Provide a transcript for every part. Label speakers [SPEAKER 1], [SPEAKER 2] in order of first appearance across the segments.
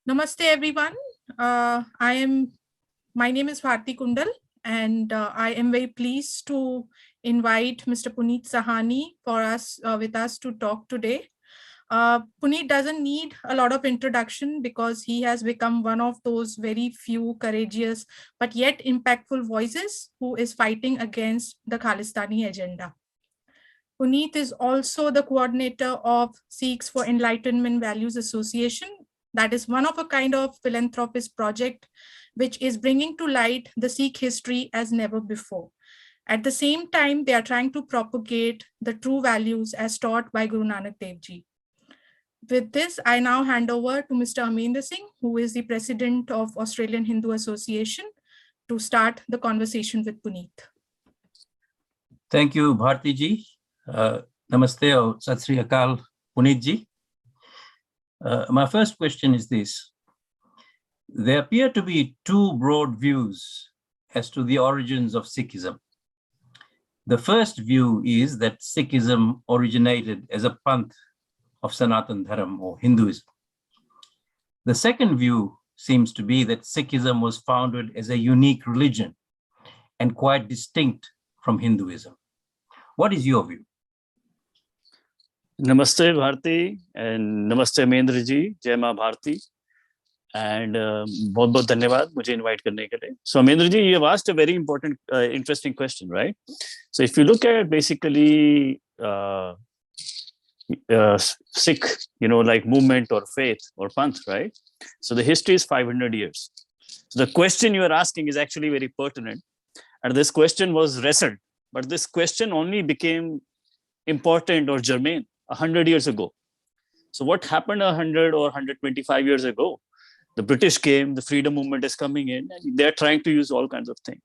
[SPEAKER 1] Namaste, everyone. My name is Bharti Kundal, and I am very pleased to invite Mr. Puneet Sahani with us to talk today. Puneet doesn't need a lot of introduction because he has become one of those very few courageous but yet impactful voices who is fighting against the Khalistani agenda. Puneet is also the coordinator of Sikhs for Enlightenment Values Association. That is one of a kind of philanthropist project which is bringing to light the Sikh history as never before. At the same time, they are trying to propagate the true values as taught by Guru Nanak Dev Ji. With this, I now hand over to Mr. Amendra Singh, who is the president of Australian Hindu Association, to start the conversation with Puneet.
[SPEAKER 2] Thank you, Bharti ji. Namaste or Sat Sri Akal, Puneet ji. My first question is this. There appear to be two broad views as to the origins of Sikhism. The first view is that Sikhism originated as a panth of Sanatan Dharam or Hinduism. The second view seems to be that Sikhism was founded as a unique religion and quite distinct from Hinduism. What is your view?
[SPEAKER 3] Namaste Bharti and Namaste Amendra ji, Jai Ma Bharti, and बहुत धन्यवाद मुझे invite करने के लिए. So Amendra ji, you have asked a very important, interesting question, right? So if you look at basically Sikh, like movement or faith or panth, right? So the history is 500 years. So the question you are asking is actually very pertinent, and this question was wrestled, but this question only became important or germane 100 years ago. So what happened 100 or 125 years ago? The British came, the freedom movement is coming in, and they're trying to use all kinds of things.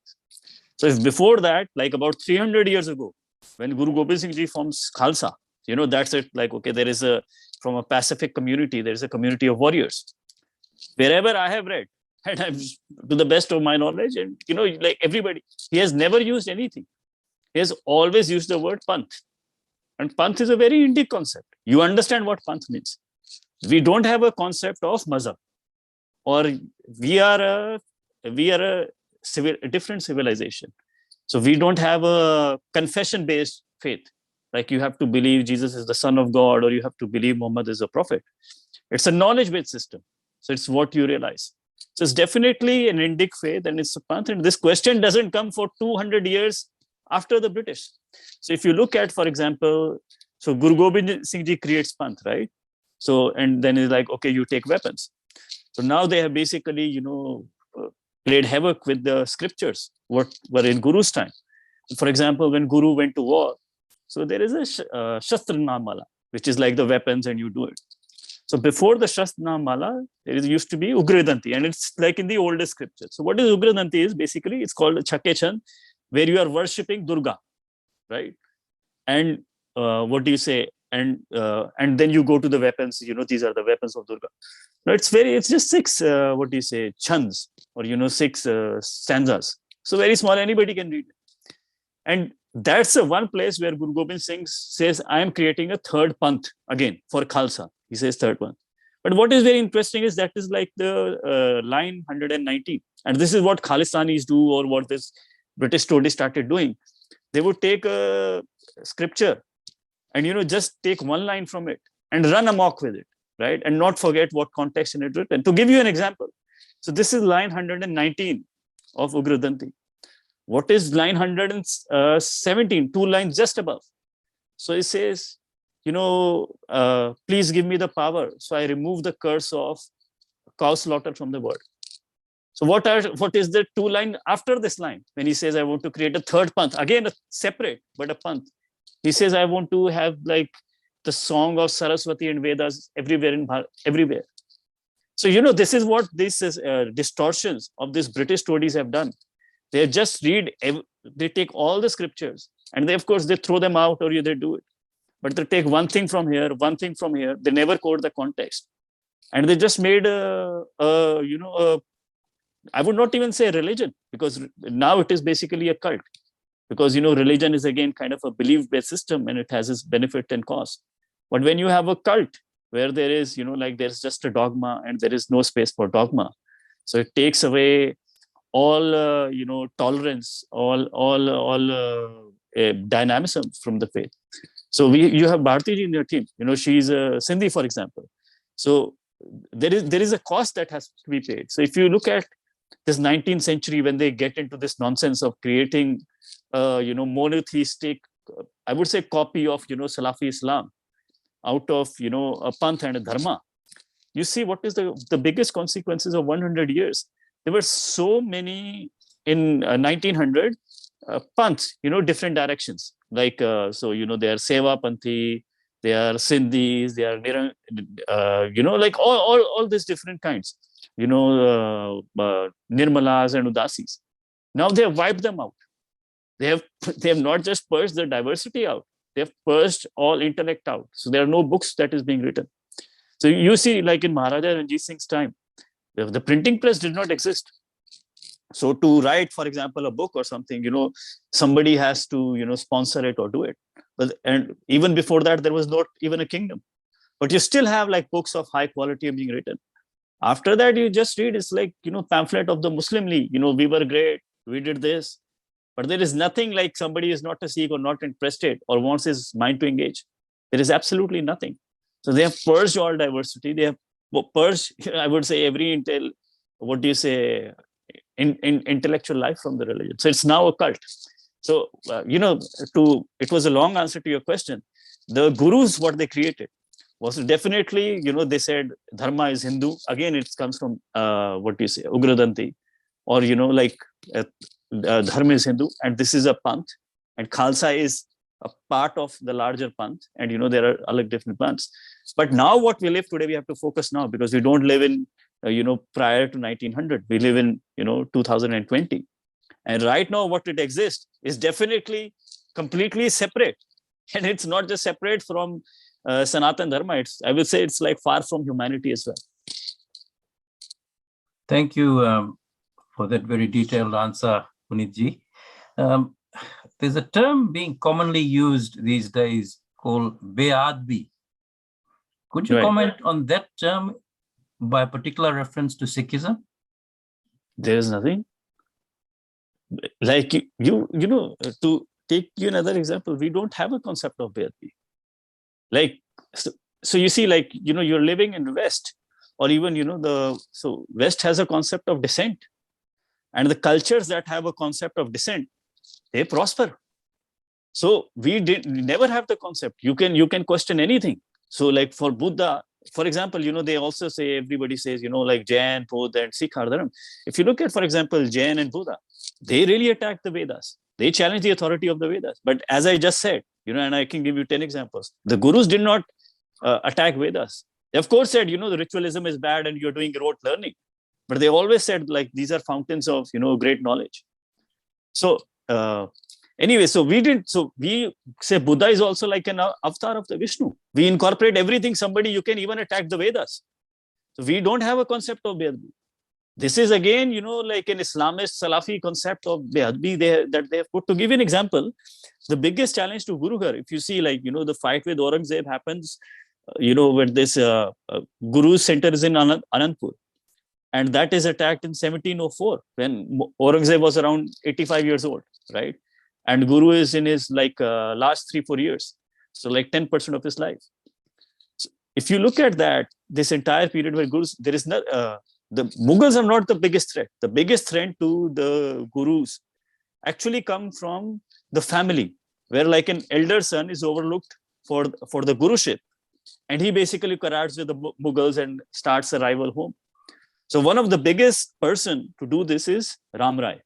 [SPEAKER 3] So if before that, like about 300 years ago, when Guru Gobind Singh Ji forms Khalsa, that's it, like, okay, there is from a Pacific community, there is a community of warriors. Wherever I have read, and I'm to the best of my knowledge, and like everybody, he has never used anything. He has always used the word panth. And panth is a very Indic concept. You understand what panth means. We don't have a concept of mazhab, or we are a different civilization. So we don't have a confession-based faith, like you have to believe Jesus is the Son of God, or you have to believe Muhammad is a prophet. It's a knowledge-based system. So it's what you realize. So it's definitely an Indic faith, and it's a panth. And this question doesn't come for 200 years after the British. So if you look at, for example, so Guru Gobind Singh Ji creates panth, right? So, and then it's like, okay, you take weapons. So now they have basically, played havoc with the scriptures, what were in Guru's time. For example, when Guru went to war, so there is a Shastra Namala, which is like the weapons and you do it. So before the Shastra Namala, there used to be Ugradanti, and it's like in the oldest scripture. So what is Ugradanti is basically, it's called Chakke Chand, where you are worshipping Durga, right? And what do you say? And then you go to the weapons, these are the weapons of Durga. No, it's just six, chands, or, six stanzas. So very small, anybody can read it. And that's one place where Guru Gobind Singh says, I am creating a third panth again for Khalsa. He says third one. But what is very interesting is that is like the line 119. And this is what Khalistanis do, or what this British totally started doing. They would take a scripture and, just take one line from it and run amok with it, right? And not forget what context in it written. To give you an example, so this is line 119 of Ugradanti. What is line 117, 2 lines just above? So it says, please give me the power, so I remove the curse of cow slaughter from the world. So what is the 2 line after this line? When he says, I want to create a third panth, again, a separate, but a panth. He says, I want to have like the song of Saraswati and Vedas everywhere. So, this is what these distortions of these British stories have done. They just they take all the scriptures, and they, of course, they throw them out, or they do it. But they take one thing from here, one thing from here. They never quote the context. And they just made I would not even say religion, because now it is basically a cult. Because, religion is again kind of a belief-based system, and it has its benefit and cost. But when you have a cult, where there is, like there's just a dogma and there is no space for dogma. So it takes away all, tolerance, all dynamism from the faith. So you have Bharti ji in your team. She's a Sindhi, for example. So there is a cost that has to be paid. So if you look at this 19th century, when they get into this nonsense of creating, monotheistic, I would say, copy of, Salafi Islam out of, a panth and a dharma, you see what is the biggest consequences of 100 years. There were so many in 1900 panths, different directions. Like, so, they are Seva Panthi, they are Sindhis, they are, like all these different kinds, Nirmalas and Udasis. Now they have wiped them out. They have not just purged the diversity out, they have purged all intellect out. So there are no books that is being written. So you see, like in Maharaja Ranjit Singh's time, the printing press did not exist. So to write, for example, a book or something, somebody has to, sponsor it or do it. And even before that, there was not even a kingdom. But you still have like books of high quality being written. After that, you just read, it's like, pamphlet of the Muslim League, we were great, we did this. But there is nothing like somebody is not a Sikh or not interested or wants his mind to engage. There is absolutely nothing. So they have purged all diversity. They have purged, I would say, every intellectual life from the religion. So it's now a cult. So, it was a long answer to your question. The gurus, what they created was definitely, they said dharma is Hindu. Again, it comes from, Ugradanti, or, dharma is Hindu, and this is a panth, and Khalsa is a part of the larger panth, and there are other different panths. But now what we live today, we have to focus now, because we don't live in prior to 1900, we live in 2020, and right now what it exists is definitely completely separate, and it's not just separate from Sanatan Dharma. I would say it's like far from humanity as well.
[SPEAKER 2] Thank you for that very detailed answer, Puneet ji. There's a term being commonly used these days called Beadbi. Could you comment on that term by particular reference to Sikhism?
[SPEAKER 3] There is nothing. Like, to take you another example, we don't have a concept of Beadbi. Like, so you see, like, you're living in the West, or even, so West has a concept of descent. And the cultures that have a concept of descent, they prosper. So we never have the concept. You can question anything. So like for Buddha, for example, they also say, everybody says, like Jain, Buddha, and Sikh are dharma. If you look at, for example, Jain and Buddha, they really attack the Vedas. They challenge the authority of the Vedas. But as I just said, and I can give you 10 examples, the gurus did not attack Vedas. They of course said, the ritualism is bad and you're doing rote learning. But they always said, like, these are fountains of, great knowledge. So anyway, so we say Buddha is also like an avatar of the Vishnu. We incorporate everything. You can even attack the Vedas. So we don't have a concept of Beadbi. This is again, like an Islamist Salafi concept of Beadbi that they have put. To give you an example, the biggest challenge to Guru Ghar, if you see, like, the fight with Aurangzeb happens, when this Guru's center is in Anandpur. And that is attacked in 1704 when Aurangzeb was around 85 years old, right? And Guru is in his last 3-4 years. So like 10% of his life. So if you look at that, this entire period where Gurus, there is not, the Mughals are not the biggest threat. The biggest threat to the Gurus actually come from the family, where like an elder son is overlooked for the Guruship. And he basically collabs with the Mughals and starts a rival home. So one of the biggest person to do this is Ram Rai.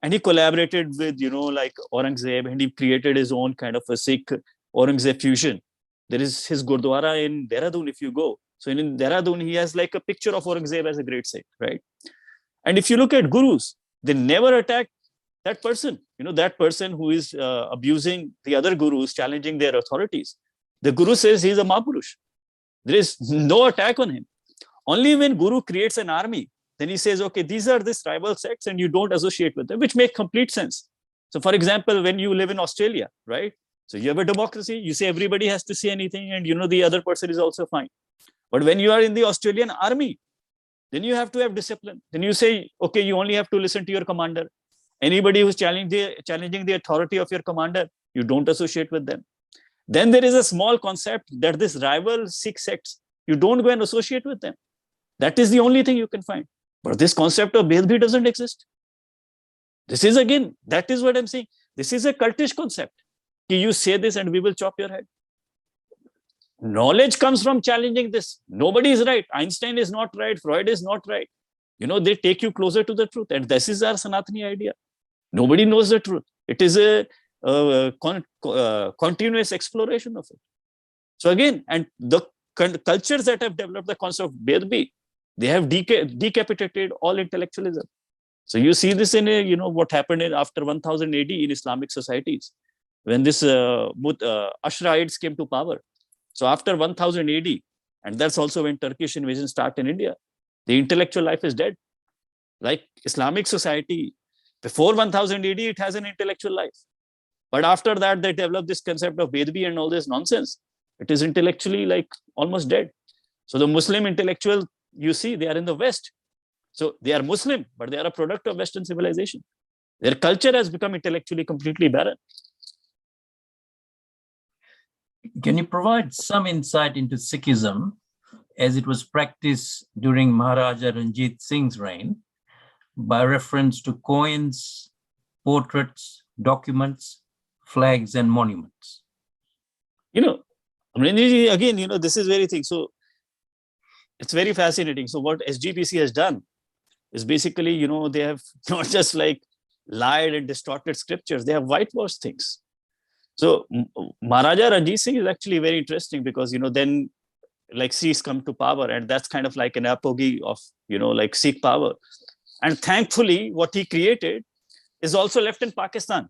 [SPEAKER 3] And he collaborated with, like Aurangzeb, and he created his own kind of a Sikh Aurangzeb fusion. There is his Gurdwara in Dehradun, if you go. So in Dehradun, he has like a picture of Aurangzeb as a great Sikh, right? And if you look at Gurus, they never attack that person, that person who is abusing the other Gurus, challenging their authorities. The Guru says he's a Mahapurush. There is no attack on him. Only when Guru creates an army, then he says, okay, these are these rival sects and you don't associate with them, which make complete sense. So for example, when you live in Australia, right? So you have a democracy, you say everybody has to say anything, and the other person is also fine. But when you are in the Australian army, then you have to have discipline. Then you say, okay, you only have to listen to your commander. Anybody who's challenging the authority of your commander, you don't associate with them. Then there is a small concept that this rival Sikh sects, you don't go and associate with them. That is the only thing you can find. But this concept of Bedbhi doesn't exist. This is, again, that is what I'm saying. This is a cultish concept. You say this and we will chop your head. Knowledge comes from challenging this. Nobody is right. Einstein is not right. Freud is not right. They take you closer to the truth. And this is our Sanatani idea. Nobody knows the truth. It is a continuous exploration of it. So again, and the cultures that have developed the concept of Bedbhi, they have decapitated all intellectualism. So you see this in what happened after 1000 AD in Islamic societies, when this Ashra'ites came to power. So after 1000 AD, and that's also when Turkish invasion started in India, the intellectual life is dead. Like Islamic society, before 1000 AD, it has an intellectual life. But after that, they developed this concept of Bedbhi and all this nonsense. It is intellectually like almost dead. So the Muslim intellectual, you see, they are in the West. So they are Muslim, but they are a product of Western civilization. Their culture has become intellectually completely barren.
[SPEAKER 2] Can you provide some insight into Sikhism as it was practiced during Maharaja Ranjit Singh's reign by reference to coins, portraits, documents, flags, and monuments?
[SPEAKER 3] Amrenji, again, this is very thing. So it's very fascinating. So what SGPC has done is basically, they have not just like lied and distorted scriptures, they have whitewashed things. So Maharaja Ranjit Singh is actually very interesting because, then like Sikhs come to power, and that's kind of like an apogee of, like Sikh power. And thankfully, what he created is also left in Pakistan.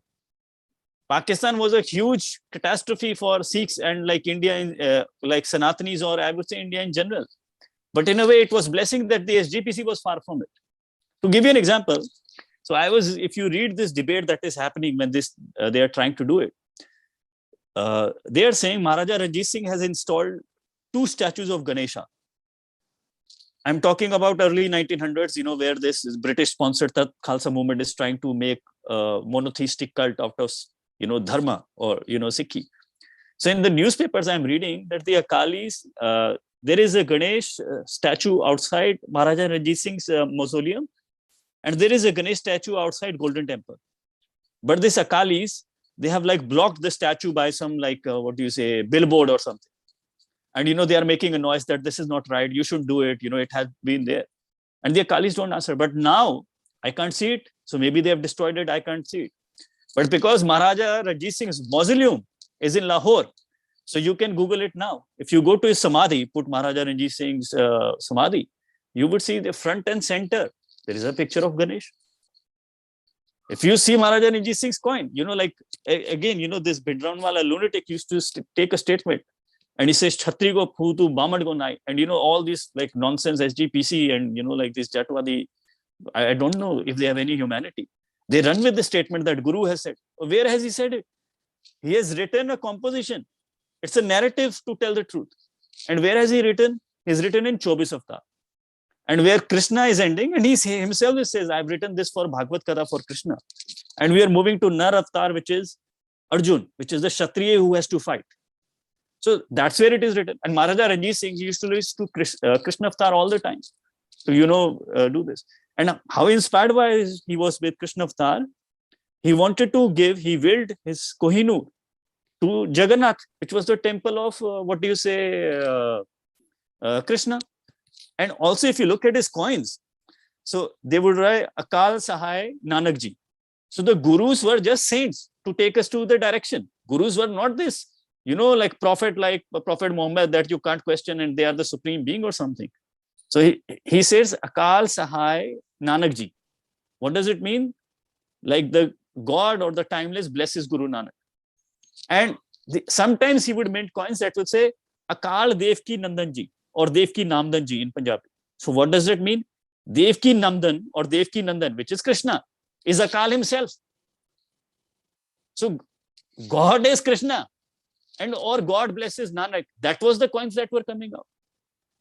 [SPEAKER 3] Pakistan was a huge catastrophe for Sikhs and like India, like Sanatanis, or I would say India in general. But in a way, it was blessing that the SGPC was far from it. To give you an example, so if you read this debate that is happening when they are trying to do it, they are saying Maharaja Ranjit Singh has installed 2 statues of Ganesha. I'm talking about early 1900s, where this British-sponsored Khalsa movement is trying to make a monotheistic cult out of, Dharma or, Sikhi. So in the newspapers, I'm reading that the Akalis, there is a Ganesh statue outside Maharaja Ranjit Singh's mausoleum, and there is a Ganesh statue outside Golden Temple. But this Akalis, they have like blocked the statue by some like, billboard or something. And, they are making a noise that this is not right. You should do it. It has been there. And the Akalis don't answer. But now I can't see it. So maybe they have destroyed it. I can't see it. But because Maharaja Ranjit Singh's mausoleum is in Lahore, so you can Google it now. If you go to his Samadhi, put Maharaja Ranjit Singh's Samadhi, you would see the front and center. There is a picture of Ganesh. If you see Maharaja Ranjit Singh's coin, again, this Bhindranwala lunatic used to take a statement and he says, Chhatri go phutu, Bamad go nai. And, all these like nonsense SGPC and, like this Jatwadi, I don't know if they have any humanity. They run with the statement that Guru has said. Where has he said it? He has written a composition. It's a narrative to tell the truth. And where has he written? He's written in 24 Avatar. And where Krishna is ending, and he himself says, I've written this for Bhagavad Gita for Krishna. And we are moving to Nar Avatar, which is Arjun, which is the Kshatriya who has to fight. So that's where it is written. And Maharaja Ranjit Singh, he used to listen to Krishna Avatar all the time. So, do this. And how inspired by he was with Krishna Avatar, he wanted to he willed his Kohinoor to Jagannath, which was the temple of, Krishna. And also, if you look at his coins, so they would write Akal Sahai Nanakji. So the gurus were just saints to take us to the direction. Gurus were not this, like Prophet Muhammad that you can't question and they are the supreme being or something. So he says Akal Sahai Nanakji. What does it mean? Like the God or the timeless blesses Guru Nanak. And sometimes he would mint coins that would say Akal Devki Nandanji or Devki Namdanji in Punjabi. So what does that mean? Devki Namdan or Devki Nandan, which is Krishna, is Akal himself. So God is Krishna, and or God blesses Nanak. That was the coins that were coming out.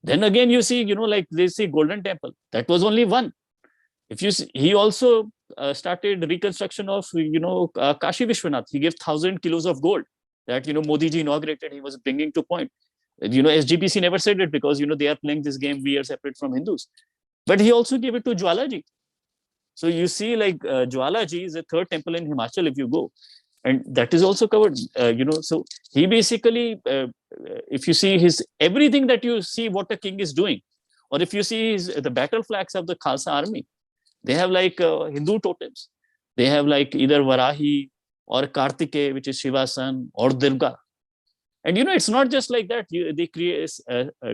[SPEAKER 3] Then again, you see, like they say Golden Temple. That was only one. If you see, he also started reconstruction of, Kashi Vishwanath. He gave 1,000 kilos of gold that, Modi ji inaugurated. He was bringing to point. SGPC never said it because, they are playing this game. We are separate from Hindus. But he also gave it to Jwalaji. So you see, like Jwalaji is a third temple in Himachal if you go. And that is also covered, so he basically, if you see his, everything that you see what a king is doing, or if you see the battle flags of the Khalsa army, they have like Hindu totems. They have like either Varahi or Kartike, which is Shiva's son, or Durga. And, it's not just like that. They create,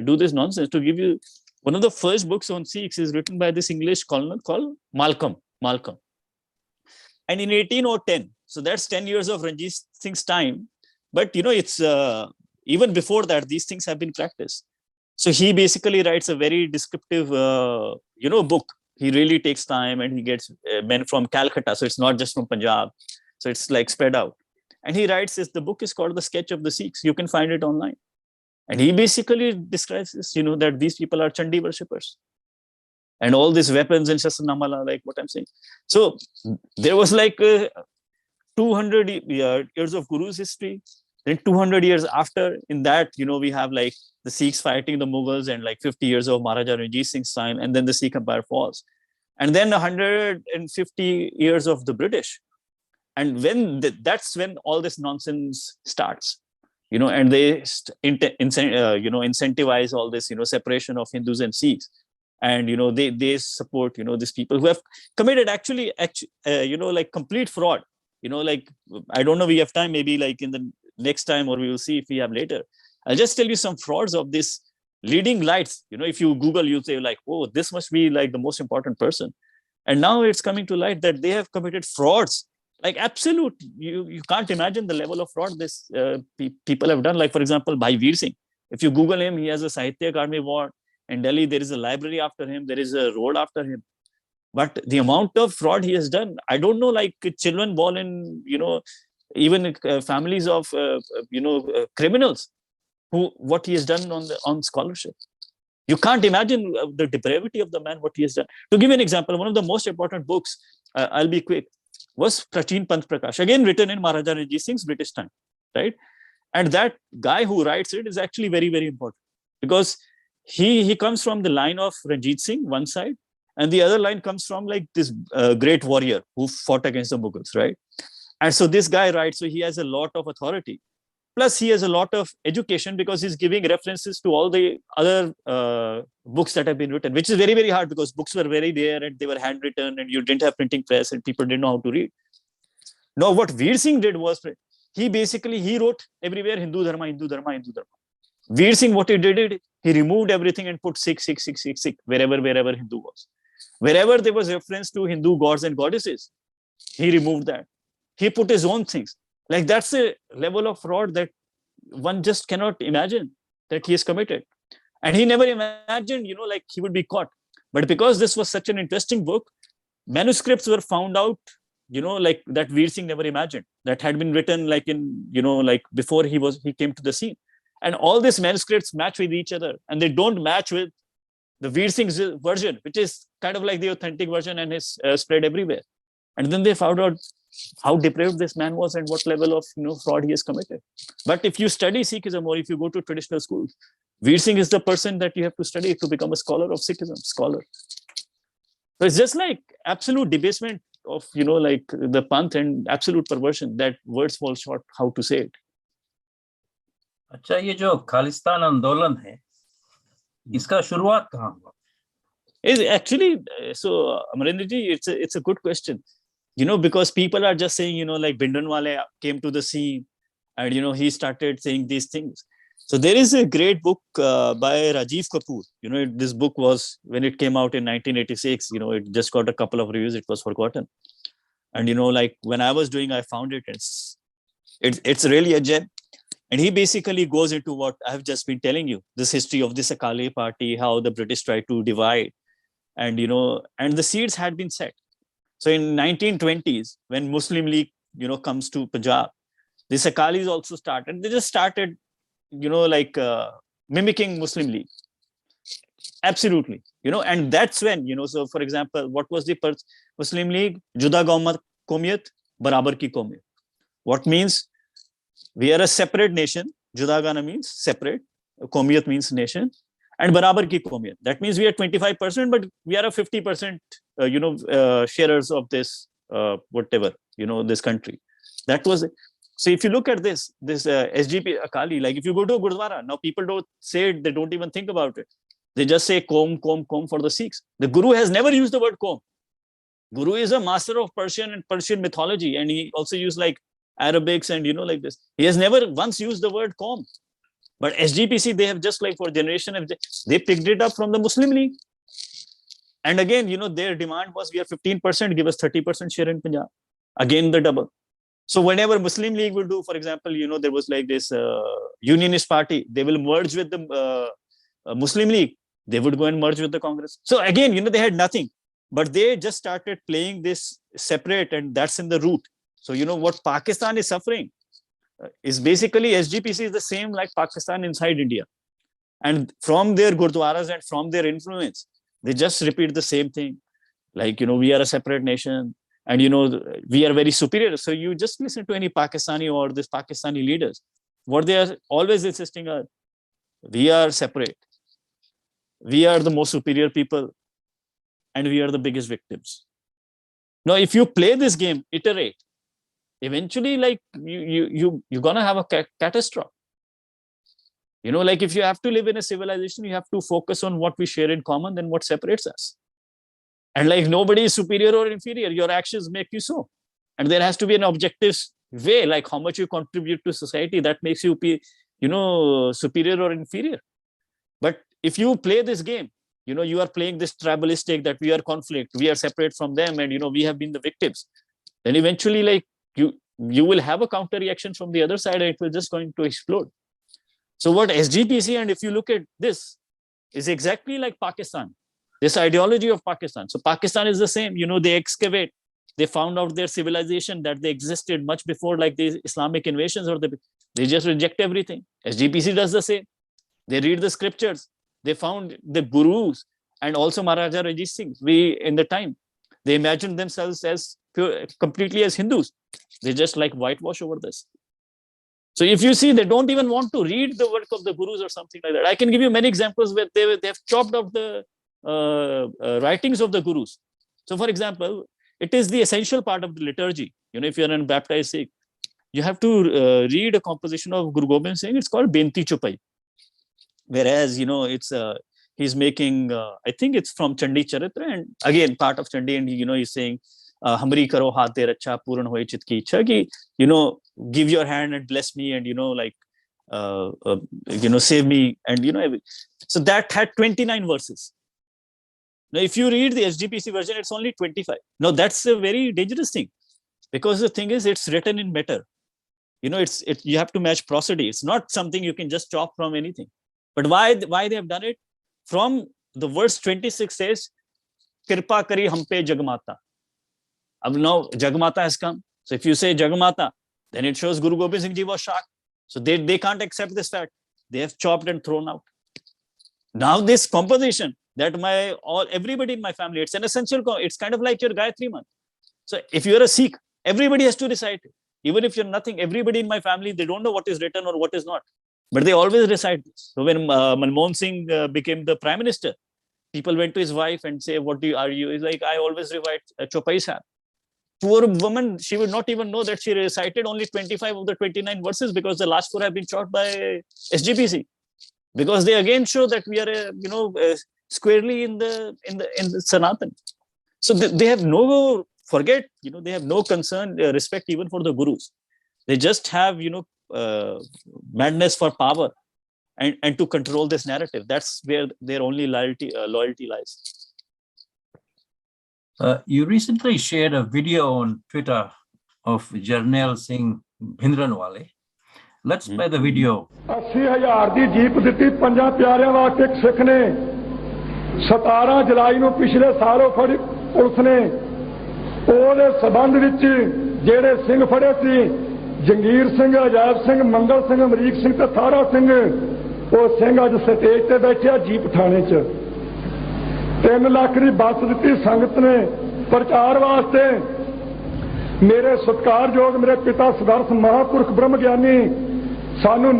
[SPEAKER 3] do this nonsense to give you, one of the first books on Sikhs is written by this English colonel called Malcolm. And in 1810, so that's 10 years of Ranjit Singh's time. But, it's even before that, these things have been practiced. So he basically writes a very descriptive, book. He really takes time, and he gets men from Calcutta. So it's not just from Punjab. So it's like spread out. And he writes this, the book is called The Sketch of the Sikhs. You can find it online. And he basically describes this, that these people are Chandi worshippers. And all these weapons and Shastranamala, like what I'm saying. So there was like 200 years of Guru's history. Then 200 years after, in that, we have like the Sikhs fighting the Mughals, and like 50 years of Maharaja Ranjit Singh's time, and then the Sikh Empire falls. And then 150 years of the British. And when that's when all this nonsense starts, and they incentivize all this, separation of Hindus and Sikhs. And, they support, these people who have committed actually, like complete fraud. Like, I don't know, we have time, maybe like in the next time, or we will see if we have later. I'll just tell you some frauds of this leading lights. If you Google, you say like, oh, this must be like the most important person. And now it's coming to light that they have committed frauds. Like absolute, you can't imagine the level of fraud this people have done. Like, for example, Bhai Veer Singh. If you Google him, he has a Sahitya Akademi Award. In Delhi, there is a library after him. There is a road after him. But the amount of fraud he has done, I don't know, like children born in, even families of, criminals, what he has done on scholarship. You can't imagine the depravity of the man, what he has done. To give you an example, one of the most important books, I'll be quick, was Prateen Prakash, again written in Maharaja Ranjit Singh's British time, right? And that guy who writes it is actually very, very important, because he comes from the line of Ranjit Singh, one side, and the other line comes from like this great warrior who fought against the Mughals, right? And so this guy writes, so he has a lot of authority. Plus, he has a lot of education, because he's giving references to all the other books that have been written, which is very, very hard, because books were very there and they were handwritten, and you didn't have printing press and people didn't know how to read. Now, what Veer Singh did was, he wrote everywhere Hindu Dharma, Hindu Dharma, Hindu Dharma. Veer Singh, what he did, he removed everything and put Sikh, wherever Hindu was. Wherever there was reference to Hindu gods and goddesses, he removed that. He put his own things. Like, that's a level of fraud that one just cannot imagine that he has committed. And he never imagined, like he would be caught. But because this was such an interesting book, manuscripts were found out, like that Veer Singh never imagined, that had been written like in, like before he came to the scene. And all these manuscripts match with each other, and they don't match with the Veer Singh's version, which is kind of like the authentic version and is spread everywhere. And then they found out how depraved this man was and what level of fraud he has committed. But if you study Sikhism, or if you go to traditional schools, Veer Singh is the person that you have to study to become a scholar of Sikhism, scholar. So it's just like absolute debasement of like the Panth, and absolute perversion that words fall short how to say it.
[SPEAKER 2] अच्छा, ये जो खालिस्तान आंदोलन है, इसका शुरुआत कहाँ हुआ?
[SPEAKER 3] Is actually, so Amarendra ji, it's a good question. Because people are just saying, like Bindranwale came to the scene, and he started saying these things. So there is a great book by Rajiv Kapoor. This book was, when it came out in 1986, it just got a couple of reviews, it was forgotten. And like when I was doing, I found it. It's really a gem. And he basically goes into what I've just been telling you, this history of this Akali party, how the British tried to divide, and and the seeds had been set. So in 1920s, when Muslim League, comes to Punjab, The Akalis also started. They just started, like mimicking Muslim League. Absolutely. And that's when, so for example, what was the Muslim League? Juda Qawmiyat, Barabar ki Qawmiyat. What means? We are a separate nation. Juda Gana means separate. Qawmiyat means nation. And Barabar ki Qawmiyat. That means we are 25%, but we are a 50%, sharers of this, whatever, this country. That was it. So if you look at this SGP Akali, like if you go to a Gurdwara, now people don't say it, they don't even think about it. They just say Qawm for the Sikhs. The Guru has never used the word Qawm. Guru is a master of Persian and Persian mythology, and he also used like Arabics and like this. He has never once used the word Qawm. But SGPC, they have just like for generation, they picked it up from the Muslim League. And again, their demand was we are 15%, give us 30% share in Punjab. Again, the double. So whenever Muslim League will do, for example, there was like this Unionist party, they will merge with the Muslim League. They would go and merge with the Congress. So again, they had nothing, but they just started playing this separate, and that's in the root. So what Pakistan is suffering is basically SGPC is the same like Pakistan inside India. And from their Gurdwaras and from their influence, they just repeat the same thing. Like, we are a separate nation and, we are very superior. So you just listen to any Pakistani or this Pakistani leaders. What they are always insisting on, we are separate. We are the most superior people and we are the biggest victims. Now, if you play this game, iterate, eventually, like you're going to have a catastrophe. Like if you have to live in a civilization, you have to focus on what we share in common than what separates us. And like nobody is superior or inferior. Your actions make you so. And there has to be an objective way, like how much you contribute to society that makes you, superior or inferior. But if you play this game, you are playing this tribalistic that we are conflict, we are separate from them, and we have been the victims. Then eventually, like you will have a counter reaction from the other side, and it will just going to explode. So what SGPC, and if you look at this, is exactly like Pakistan. This ideology of Pakistan. So Pakistan is the same. They excavate. They found out their civilization that they existed much before, like the Islamic invasions, or they just reject everything. SGPC does the same. They read the scriptures. They found the gurus and also Maharaja Ranjit Singh. In the time, they imagined themselves as completely as Hindus. They just like whitewash over this. So if you see, they don't even want to read the work of the gurus or something like that. I can give you many examples where they have chopped up the writings of the gurus. So for example, it is the essential part of the liturgy. If you're an baptized Sikh, you have to read a composition of Guru Gobind Singh. It's called Benti Chupai. Whereas, it's he's making, I think it's from Chandi Charitra, and again, part of Chandi, and he's saying, Hamri karo haath de racha puran hoye chit ki ichha, ki, give your hand and bless me, and, save me, and, so that had 29 verses. Now, if you read the SGPC version, it's only 25. Now, that's a very dangerous thing, because the thing is, it's written in meter. You have to match prosody. It's not something you can just chop from anything. But why they have done it? From the verse 26 says, Kirpa kari hampe jagmata. Now Jagmata has come. So if you say Jagmata, then it shows Guru Gobind Singh Ji was shocked. So they can't accept this fact. They have chopped and thrown out. Now this composition that everybody in my family, it's an essential, it's kind of like your Gayatri month. So if you're a Sikh, everybody has to recite it. Even if you're nothing, everybody in my family, they don't know what is written or what is not. But they always recite this. So when Manmohan Singh became the prime minister, people went to his wife and say, are you? He's like, I always recite Chopai Sahib. Poor woman, she would not even know that she recited only 25 of the 29 verses, because the last 4 have been chopped by SGPC. Because they again show that we are, squarely in the Sanatan. So they have no, they have no concern, respect even for the gurus. They just have, madness for power and to control this narrative. That's where their only loyalty lies.
[SPEAKER 2] You recently shared a video on Twitter of Jarnail Singh Bhindranwale. Let's play the video.
[SPEAKER 4] 80,000 the jeep ਦਿੱਤੀ ਪੰਜਾਂ ਪਿਆਰਿਆਂ ਵਾਸਤੇ ਇੱਕ ਸਿੱਖ ਨੇ 17 ਜੁਲਾਈ ਨੂੰ ਪਿਛਲੇ ਸਾਲੋਂ ਫੜੀ police ਨੇ ਉਹਦੇ ਸਬੰਧ ਵਿੱਚ ਜਿਹੜੇ ਸਿੰਘ ਫੜੇ ਸੀ ਜੰਗੀਰ ਸਿੰਘ, ਅਜਾਇਬ ਸਿੰਘ, ਮੰਗਲ ਸਿੰਘ, ਅਮਰੀਕ ਸਿੰਘ ਤੇ ਸਾਰਾ ਸਿੰਘ, ਉਹ ਸਿੰਘ ਅੱਜ ਸਟੇਜ ਤੇ ਬੈਠਿਆ ਜੀਪ ਥਾਣੇ 'ਚ। 3 ਲੱਖ ਦੀ ਬੱਸ ਦਿੱਤੀ ਸੰਗਤ ਨੇ ਪ੍ਰਚਾਰ ਵਾਸਤੇ। ਮੇਰੇ ਸਤਿਕਾਰਯੋਗ ਮੇਰੇ ਪਿਤਾ ਸਦਰਥ ਮਹਾਂਪੁਰਖ ਬ੍ਰਹਮ ਗਿਆਨੀ ਸਾਨੂੰ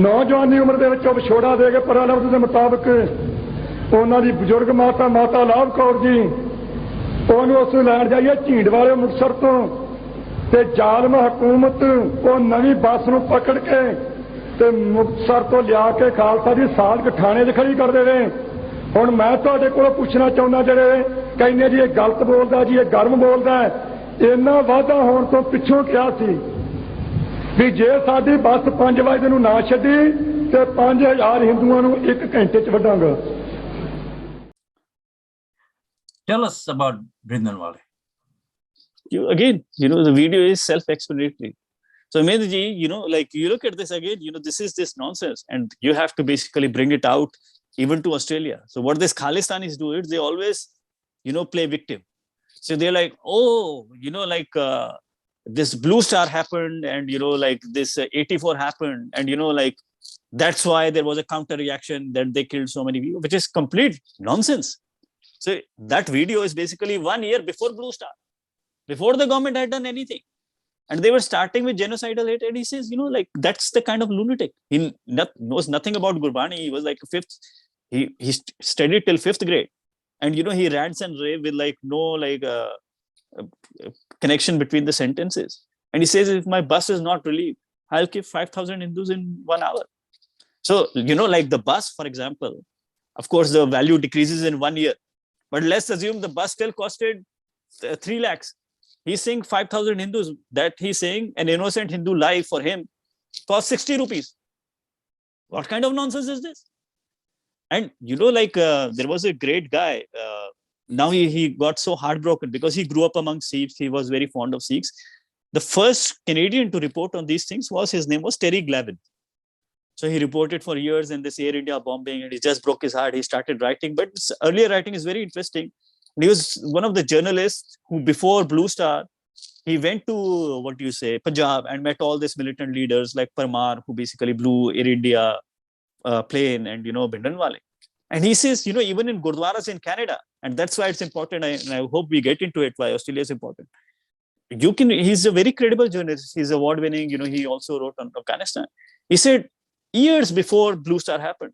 [SPEAKER 4] ਨੌਜਵਾਨੀ ਉਮਰ ਦੇ ਵਿੱਚ ਵਿਛੋੜਾ ਦੇ ਕੇ ਪਰਲਬਧ ਦੇ ਮੁਤਾਬਕ ਉਹਨਾਂ ਦੀ ਬਜ਼ੁਰਗ ਮਾਤਾ ਲਾਭ ਕੌਰ ਜੀ, ਉਹਨੂੰ ਉਸ ਲੈਣ ਜਾਈਏ ਝੀਂਡ ਵਾਲੇ ਮੁਕਤਸਰ ਤੋਂ, ਤੇ ਜ਼ਾਲਮ ਹਕੂਮਤ ਉਹ ਨਵੀਂ ਬੱਸ ਨੂੰ ਪਕੜ ਕੇ ਤੇ ਮੁਕਤਸਰ ਤੋਂ ਲਿਆ ਕੇ ਖਾਲਸਾ ਦੀ ਸਾਧਕ ਥਾਣੇ 'ਚ ਖੜੀ ਕਰ ਦੇਵੇ। ਹੁਣ ਮੈਂ ਤੁਹਾਡੇ ਕੋਲੋਂ ਪੁੱਛਣਾ ਚਾਹੁੰਦਾ, ਜਿਹੜੇ ਕਹਿੰਦੇ ਜੀ ਇਹ ਗਲਤ ਬੋਲਦਾ, ਜੀ ਇਹ ਗਰਮ ਬੋਲਦਾ, ਇੰਨਾ ਵਾਧਾ ਹੋਣ ਤੋਂ ਪਿੱਛੋਂ ਕਿਹਾ ਸੀ ਵੀ ਜੇ ਸਾਡੀ ਬੱਸ 5 ਵਜੇ ਨੂੰ ਨਾ ਛੱਡੀ ਤੇ 5000 ਹਿੰਦੂਆਂ ਨੂੰ 1 ਘੰਟੇ 'ਚ ਵੱਢਾਂਗਾ।
[SPEAKER 2] Tell us about Brindanwale.
[SPEAKER 3] The video is self-explanatory. So, Mehdi, like you look at this again, this is this nonsense, and you have to basically bring it out even to Australia. So, what this Khalistanis do is they always, play victim. So they're like, oh, this Blue Star happened, and like this 84 happened, and like that's why there was a counter reaction that they killed so many people, which is complete nonsense. So that video is basically 1 year before Blue Star, before the government had done anything. And they were starting with genocidal hate. And he says, like, that's the kind of lunatic. He knows nothing about Gurbani. He was like he studied till 5th grade. And, he rants and rave with like no connection between the sentences. And he says, if my bus is not relieved, I'll keep 5,000 Hindus in 1 hour. So, like the bus, for example, of course, the value decreases in 1 year. But let's assume the bus still costed 3 lakhs. He's saying 5,000 Hindus. That he's saying an innocent Hindu life for him cost 60 rupees. What kind of nonsense is this? And, there was a great guy. Now he got so heartbroken because he grew up among Sikhs. He was very fond of Sikhs. The first Canadian to report on these things his name was Terry Glavin. So he reported for years in this Air India bombing, and he just broke his heart. He started writing, but his earlier writing is very interesting. And he was one of the journalists who, before Blue Star, he went to, Punjab, and met all these militant leaders like Parmar, who basically blew Air India plane, and, Brindanwale. And he says, even in Gurdwaras in Canada, and that's why it's important, and I hope we get into it, why Australia is important. He's a very credible journalist. He's award-winning, he also wrote on Afghanistan. He said, years before Blue Star happened,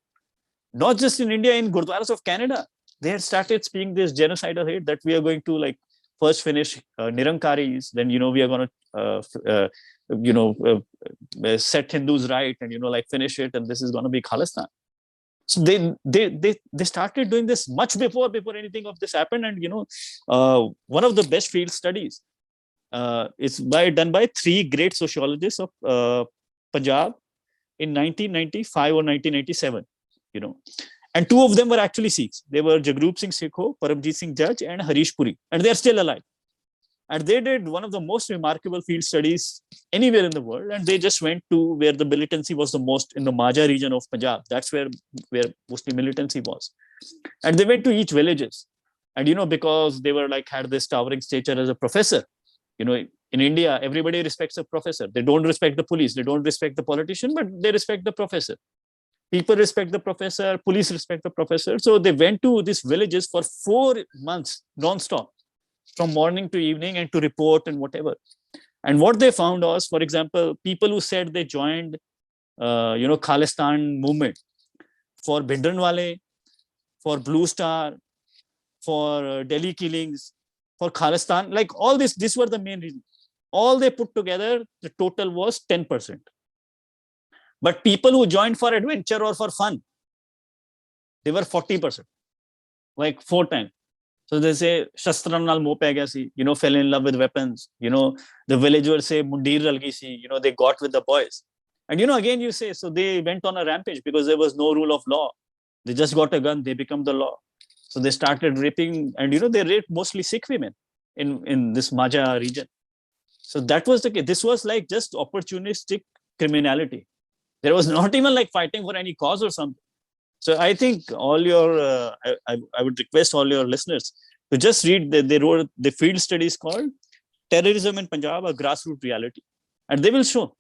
[SPEAKER 3] not just in India, in Gurdwaras of Canada, they had started speaking this genocidal hate that we are going to first finish Nirankaris, then, we are going to, set Hindus right and, finish it. And this is going to be Khalistan. So they started doing this much before anything of this happened. And, one of the best field studies is done by 3 great sociologists of Punjab in 1995 or 1997, and 2 of them were actually Sikhs. They were Jagrup Singh Sikho, Paramjit Singh Judge, and Harish Puri, and they are still alive. And they did one of the most remarkable field studies anywhere in the world, and they just went to where the militancy was the most, in the Majha region of Punjab. That's where mostly militancy was. And they went to each villages, and because they were had this towering stature as a professor, in India, everybody respects a professor. They don't respect the police. They don't respect the politician, but they respect the professor. People respect the professor. Police respect the professor. So they went to these villages for 4 months, non-stop, from morning to evening, and to report and whatever. And what they found was, for example, people who said they joined, Khalistan movement for Bhindanwale, for Blue Star, for Delhi killings, for Khalistan, all these were the main reasons. All they put together, the total was 10%. But people who joined for adventure or for fun, they were 40%, 4 times. So they say, Shastram nal moh pe gaya si, fell in love with weapons. The villagers say, Mundir ralgi si, they got with the boys. And, again you say, so they went on a rampage because there was no rule of law. They just got a gun, they become the law. So they started raping, and, they raped mostly Sikh women in this Majha region. So that was the case. This was just opportunistic criminality. There was not even fighting for any cause or something. So I think all your, I would request all your listeners to just read, they wrote the field studies called Terrorism in Punjab, a Grassroots Reality. And they will show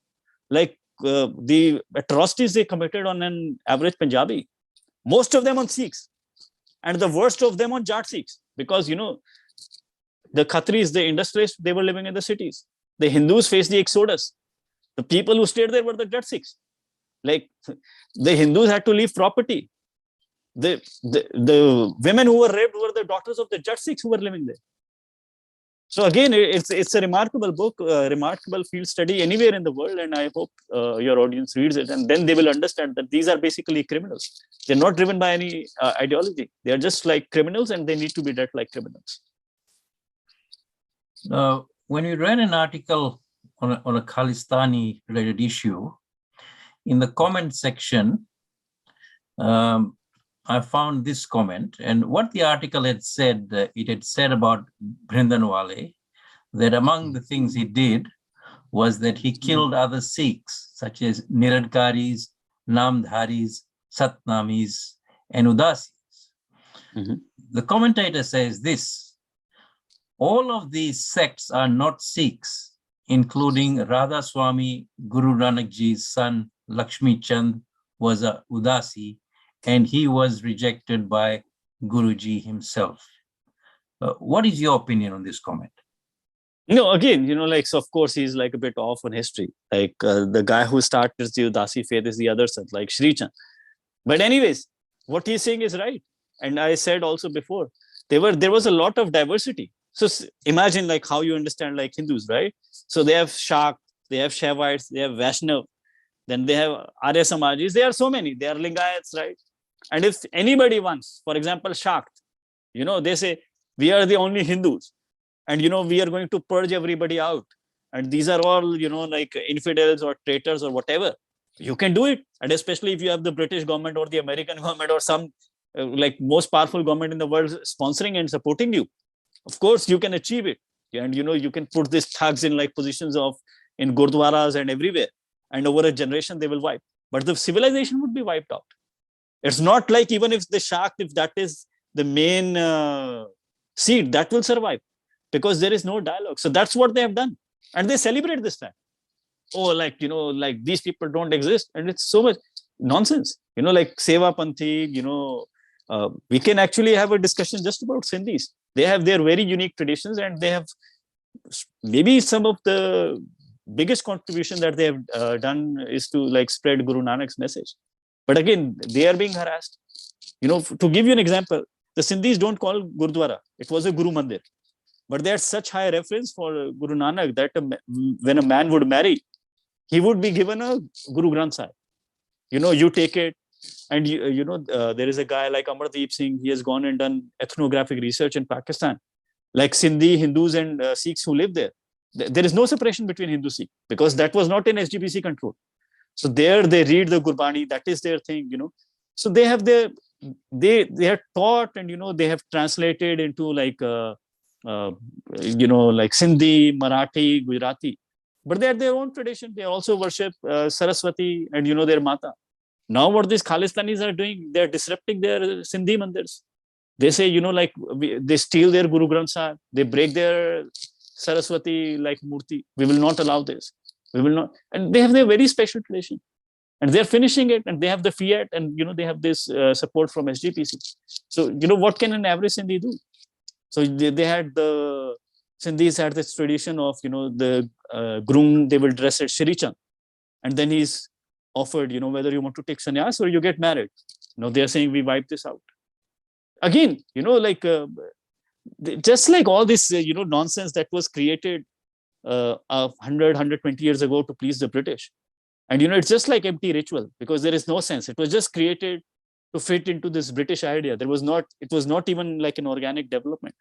[SPEAKER 3] like the atrocities they committed on an average Punjabi, most of them on Sikhs, and the worst of them on Jat Sikhs, because the Khatris, the industrialists, they were living in the cities. The Hindus faced the exodus. The people who stayed there were the Jat Sikhs. Like the Hindus had to leave property. The women who were raped were the daughters of the Jat Sikhs who were living there. So again, it's a remarkable book, a remarkable field study anywhere in the world, and I hope your audience reads it, and then they will understand that these are basically criminals. They're not driven by any ideology. They are just like criminals, and they need to be dealt like criminals.
[SPEAKER 2] When we read an article on a Kalistani related issue, in the comment section, I found this comment, and what the article had said, it had said about Brindanwale, that among the things he did was that he killed other Sikhs, such as Niradkaris, Namdharis, Satnamis, and Udasis. The commentator says this: all of these sects are not Sikhs, including Radha Swami, Guru Nanak Ji's son, Lakshmi Chand, was a Udasi, and he was rejected by Guruji himself. What is your opinion on this comment?
[SPEAKER 3] Again, like, so of course, he's like a bit off on history. Like the guy who started the Udasi faith is the other son, like Sri Chand. But anyways, what he's saying is right. And I said also before, there was a lot of diversity. So imagine like how you understand like Hindus, right? So they have Shakt, they have Shaivites, they have Vaishnav, then they have Arya Samajis. There are so many. They are Lingayats, right? And if anybody wants, for example, Shakt, they say, we are the only Hindus. And, we are going to purge everybody out. And these are all, like infidels or traitors or whatever. You can do it. And especially if you have the British government or the American government or some like most powerful government in the world sponsoring and supporting you. Of course, you can achieve it. And, you can put these thugs in like positions in Gurdwaras and everywhere. And over a generation, they will wipe. But the civilization would be wiped out. It's not like even if the Shakt, if that is the main seed, that will survive. Because there is no dialogue. So that's what they have done. And they celebrate this fact. Oh, like, like these people don't exist. And it's so much nonsense. Like Seva Panthi, we can actually have a discussion just about Sindhis. They have their very unique traditions, and they have maybe some of the biggest contribution that they have done is to like spread Guru Nanak's message. But again, they are being harassed. To give you an example, the Sindhis don't call Gurdwara. It was a Guru Mandir. But there's such high reference for Guru Nanak that when a man would marry, he would be given a Guru Granth Sahib. You take it. And, there is a guy like Amardeep Singh. He has gone and done ethnographic research in Pakistan. Like Sindhi, Hindus and Sikhs who live there. There is no separation between Hindu Sikh because that was not in SGPC control. So there they read the Gurbani. That is their thing, So they have they are taught and, they have translated into like, like Sindhi, Marathi, Gujarati, but they are their own tradition. They also worship Saraswati and, their Mata. Now what these Khalistanis are doing, they're disrupting their Sindhi mandirs. They say, like they steal their Guru Granth Sahib. They break their Saraswati like Murti. We will not allow this. We will not. And they have their very special tradition. And they're finishing it, and they have the fiat, and, they have this support from SGPC. So, what can an average Sindhi do? So they had the Sindhis had this tradition of, the groom, they will dress at Shri Chand. And then he's offered, whether you want to take sannyas or you get married. They're saying we wipe this out. Again, like just like all this, nonsense that was created 100, 120 years ago to please the British. And, it's just like empty ritual because there is no sense. It was just created to fit into this British idea. It was not even like an organic development.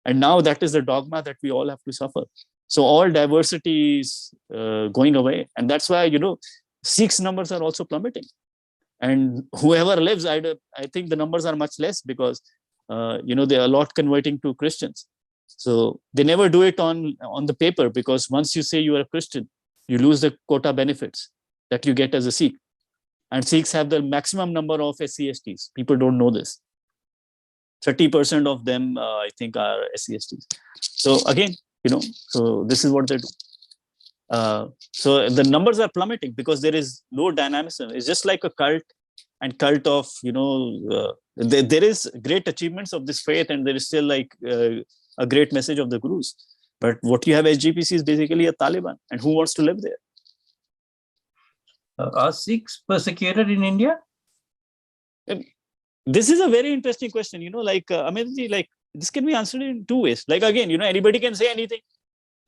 [SPEAKER 3] And now that is the dogma that we all have to suffer. So all diversity is going away. And that's why, Sikhs numbers are also plummeting. And whoever lives, I think the numbers are much less because, there are a lot converting to Christians. So they never do it on the paper because once you say you are a Christian, you lose the quota benefits that you get as a Sikh. And Sikhs have the maximum number of SC/STs. People don't know this. 30% of them, I think, are SC/STs. So again, so this is what they do. So the numbers are plummeting because there is no dynamism. It's just like a cult and cult of, there is great achievements of this faith, and there is still like a great message of the gurus. But what you have SGPC is basically a Taliban, and who wants to live there?
[SPEAKER 2] Are Sikhs persecuted in India?
[SPEAKER 3] This is a very interesting question. Like this can be answered in two ways. Like again, anybody can say anything.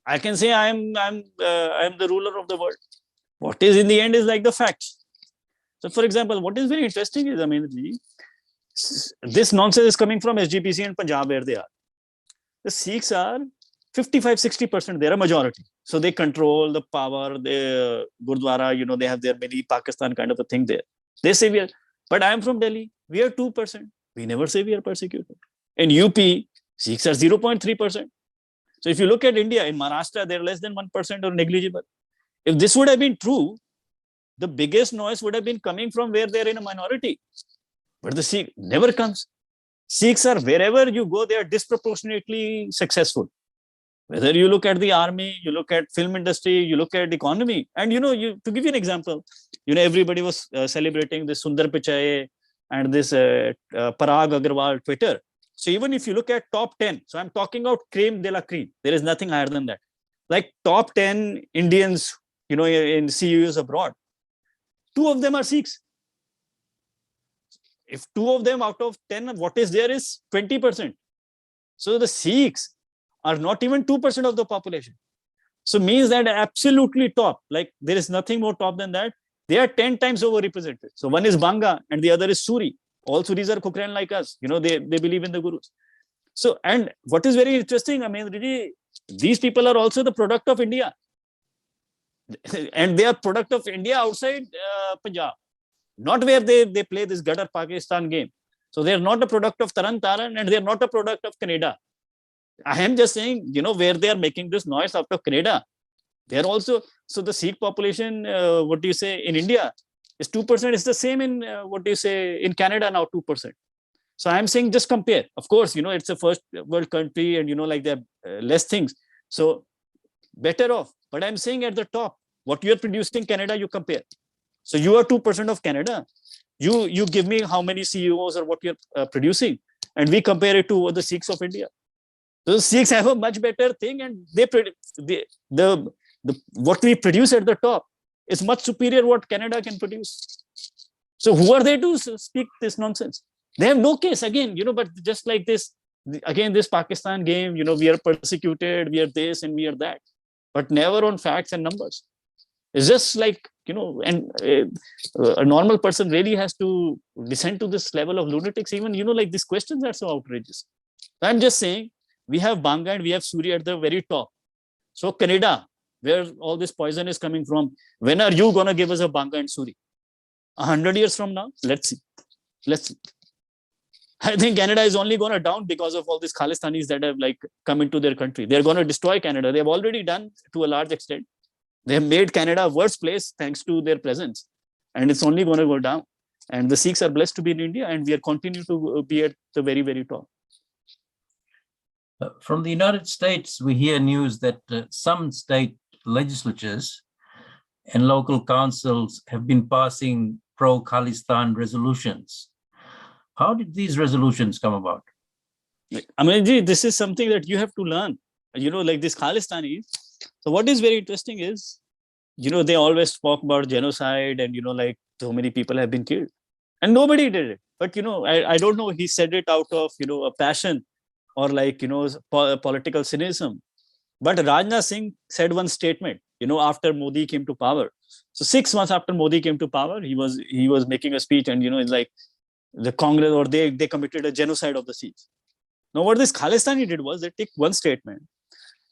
[SPEAKER 3] I can say I am the ruler of the world. What is in the end is like the facts. So, for example, what is very interesting is, this nonsense is coming from SGPC and Punjab, where they are. The Sikhs are 55-60%. They're a majority. So they control the power. The Gurdwara, they have their mini Pakistan kind of a thing there. They say we are, but I am from Delhi. We are 2%. We never say we are persecuted. In UP, Sikhs are 0.3%. So if you look at India, in Maharashtra, they're less than 1% or negligible. If this would have been true, the biggest noise would have been coming from where they're in a minority. But the Sikh never comes. Sikhs are, wherever you go, they are disproportionately successful. Whether you look at the army, you look at film industry, you look at the economy. And, to give you an example, everybody was celebrating this Sundar Pichai and this Parag Agarwal Twitter. So even if you look at top 10, so I'm talking about creme de la creme. There is nothing higher than that. Like top 10 Indians, in CEOs abroad, 2 of them are Sikhs. If 2 of them out of 10, what is there is 20%. So the Sikhs are not even 2% of the population. So means that absolutely top, like there is nothing more top than that. They are 10 times overrepresented. So one is Banga and the other is Suri. All Suris are Kukran like us. They believe in the gurus. So, and what is very interesting, really, these people are also the product of India. And they are product of India outside Punjab. Not where they play this Gadar Pakistan game. So they are not a product of Taran Taran, and they are not a product of Canada. I am just saying, where they are making this noise out of Canada. They are also, so the Sikh population, in India is 2%. It's the same in, in Canada now, 2%. So I'm saying just compare. Of course, it's a first world country and, there are less things. So better off. But I'm saying at the top, what you are producing in Canada, you compare. So you are 2% of Canada. You give me how many CEOs or what you're producing, and we compare it to the Sikhs of India. So the Sikhs have a much better thing, and what we produce at the top is much superior what Canada can produce. So who are they to speak this nonsense? They have no case again, but just like this, again, this Pakistan game, we are persecuted, we are this and we are that, but never on facts and numbers. It's just like, and a normal person really has to descend to this level of lunatics. Even, like these questions are so outrageous. I'm just saying, we have Banga and we have Suri at the very top. So Canada, where all this poison is coming from, when are you going to give us a Banga and Suri? 100 years from now? Let's see. I think Canada is only going to down because of all these Khalistanis that have come into their country. They're going to destroy Canada. They've already done to a large extent. They have made Canada a worse place thanks to their presence. And it's only going to go down. And the Sikhs are blessed to be in India, and we are continuing to be at the very, very top.
[SPEAKER 2] From the United States, we hear news that some state legislatures and local councils have been passing pro-Khalistan resolutions. How did these resolutions come about?
[SPEAKER 3] This is something that you have to learn. Like this Khalistanis. So what is very interesting is, they always talk about genocide and, so many people have been killed. And nobody did it. But, I don't know, he said it out of, a passion or political cynicism. But Rajnath Singh said one statement, after Modi came to power. So 6 months after Modi came to power, he was making a speech and, it's like the Congress or they committed a genocide of the Sikhs. Now, what this Khalistani did was they took one statement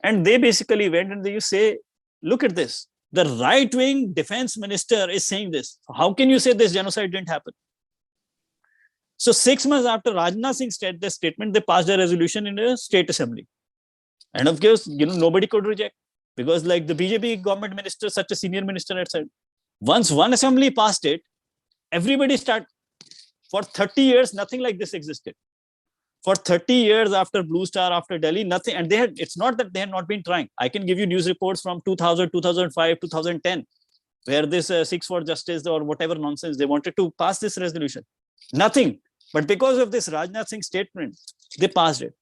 [SPEAKER 3] and they basically went and they say, look at this. The right-wing defense minister is saying this. How can you say this genocide didn't happen? So 6 months after Rajnath Singh said the statement, they passed a resolution in a state assembly. And of course, nobody could reject because the BJP government minister, such a senior minister had said, once one assembly passed it, everybody started. For 30 years, nothing like this existed. For 30 years after Blue Star, after Delhi, nothing. And it's not that they had not been trying. I can give you news reports from 2000, 2005, 2010, where this Six for Justice or whatever nonsense, they wanted to pass this resolution. Nothing. But because of this Rajnath Singh statement, they passed it.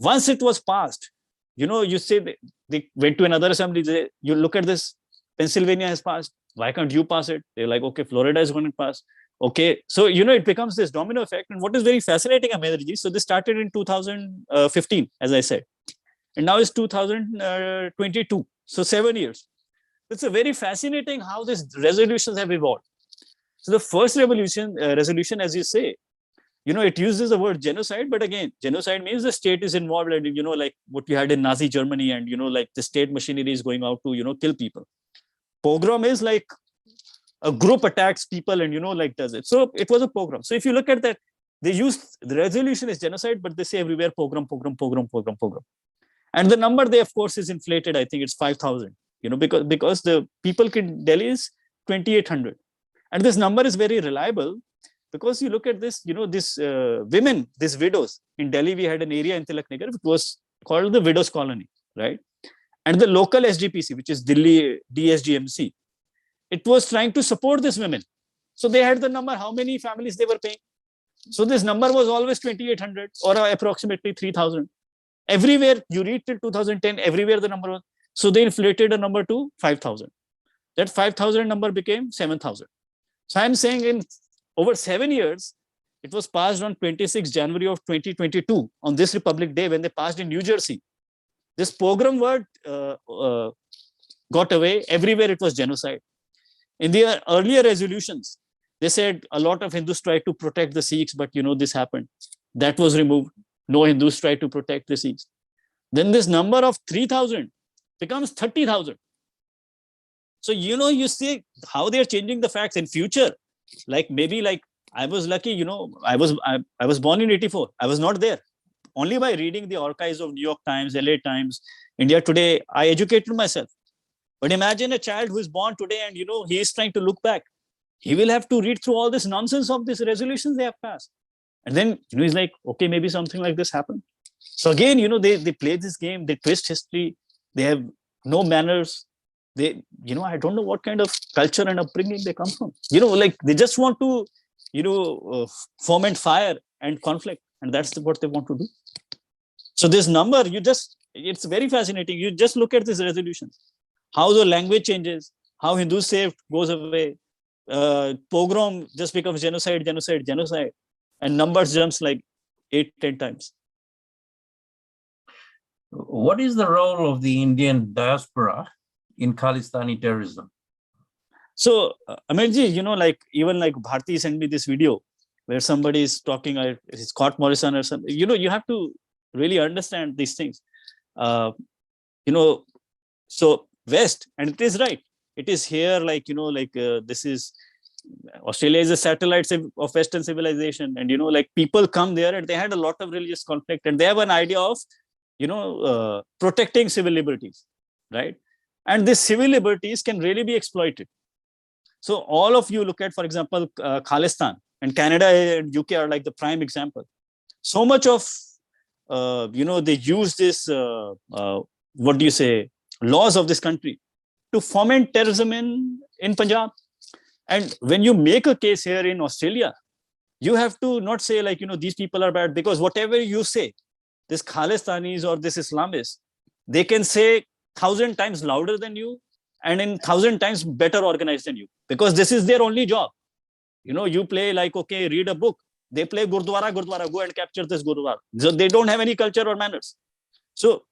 [SPEAKER 3] Once it was passed, you say they went to another assembly. You look at this, Pennsylvania has passed. Why can't you pass it? They're like, okay, Florida is going to pass. Okay, so it becomes this domino effect. And what is very fascinating, Ameerji, so this started in 2015, as I said, and now it's 2022, so 7 years. It's a very fascinating how these resolutions have evolved. So the first resolution, as you say, it uses the word genocide, but again, genocide means the state is involved, and like what we had in Nazi Germany, and like the state machinery is going out to kill people. Pogrom is like a group attacks people and like does it. So it was a pogrom. So if you look at that, they use the resolution is genocide, but they say everywhere pogrom. And the number they of course is inflated. I think it's 5,000. Because the people in Delhi is 2,800, and this number is very reliable because you look at this. This women, these widows in Delhi. We had an area in Tilak Nagar which was called the Widows Colony, right? And the local SGPC, which is Delhi DSGMC. It was trying to support these women. So they had the number, how many families they were paying. So this number was always 2,800 or approximately 3,000. Everywhere you read till 2010, everywhere the number was. So they inflated a number to 5,000. That 5,000 number became 7,000. So I'm saying in over 7 years, it was passed on 26 January of 2022 on this Republic Day when they passed in New Jersey. This pogrom word got away. Everywhere it was genocide. In the earlier resolutions, they said a lot of Hindus tried to protect the Sikhs, but this happened. That was removed. No Hindus tried to protect the Sikhs. Then this number of 3,000 becomes 30,000. So, you see how they're changing the facts in future. Like maybe like I was lucky, I was born in 84. I was not there. Only by reading the archives of New York Times, LA Times, India Today, I educated myself. But imagine a child who is born today and, he is trying to look back. He will have to read through all this nonsense of these resolutions they have passed. And then, he's like, okay, maybe something like this happened. So again, they play this game, they twist history, they have no manners. They, I don't know what kind of culture and upbringing they come from. Like they just want to, foment fire and conflict. And that's what they want to do. So this number, it's very fascinating. You just look at these resolutions. How the language changes, how Hindus saved goes away, pogrom just becomes genocide, and numbers jumps like 8-10 times.
[SPEAKER 2] What is the role of the Indian diaspora in Kalistani terrorism?
[SPEAKER 3] So, Amirji, like even like Bharti sent me this video where somebody is talking, it's Scott Morrison or something. You have to really understand these things. So West, and it is right. It is here, this is Australia is a satellite of Western civilization, and like people come there and they had a lot of religious conflict, and they have an idea of protecting civil liberties, right? And these civil liberties can really be exploited. So all of you look at, for example, Khalistan, and Canada and UK are like the prime example. So much of they use this laws of this country to foment terrorism in Punjab. And when you make a case here in Australia, you have to not say like, these people are bad, because whatever you say, this Khalistanis or this Islamists, they can say 1,000 times louder than you and in 1,000 times better organized than you, because this is their only job. You play like, okay, read a book. They play Gurdwara, go and capture this Gurdwara. So they don't have any culture or manners. So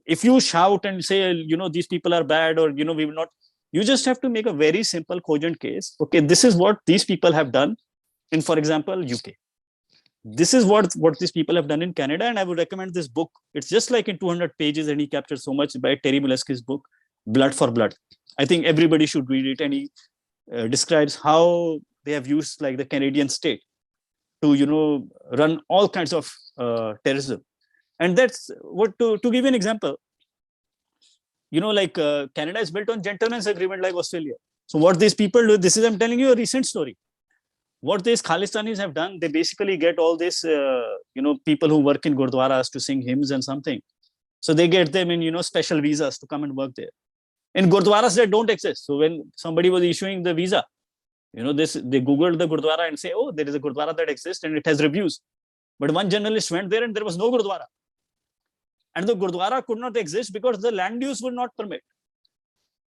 [SPEAKER 3] if you shout and say, these people are bad, or, we will not, you just have to make a very simple, cogent case. Okay, this is what these people have done in, for example, UK. This is what these people have done in Canada. And I would recommend this book. It's just like in 200 pages, and he captures so much by Terry Molesky's book, Blood for Blood. I think everybody should read it. And he describes how they have used like the Canadian state to, run all kinds of terrorism. And that's what, to give you an example, Canada is built on gentleman's agreement like Australia. So what these people do, this is, I'm telling you a recent story. what these Khalistanis have done, they basically get all this, people who work in Gurdwaras to sing hymns and something. So they get them in, special visas to come and work there. In Gurdwaras that don't exist. So when somebody was issuing the visa, they Googled the Gurdwara and say, oh, there is a Gurdwara that exists and it has reviews. But one journalist went there and there was no Gurdwara. And the Gurdwara could not exist because the land use would not permit.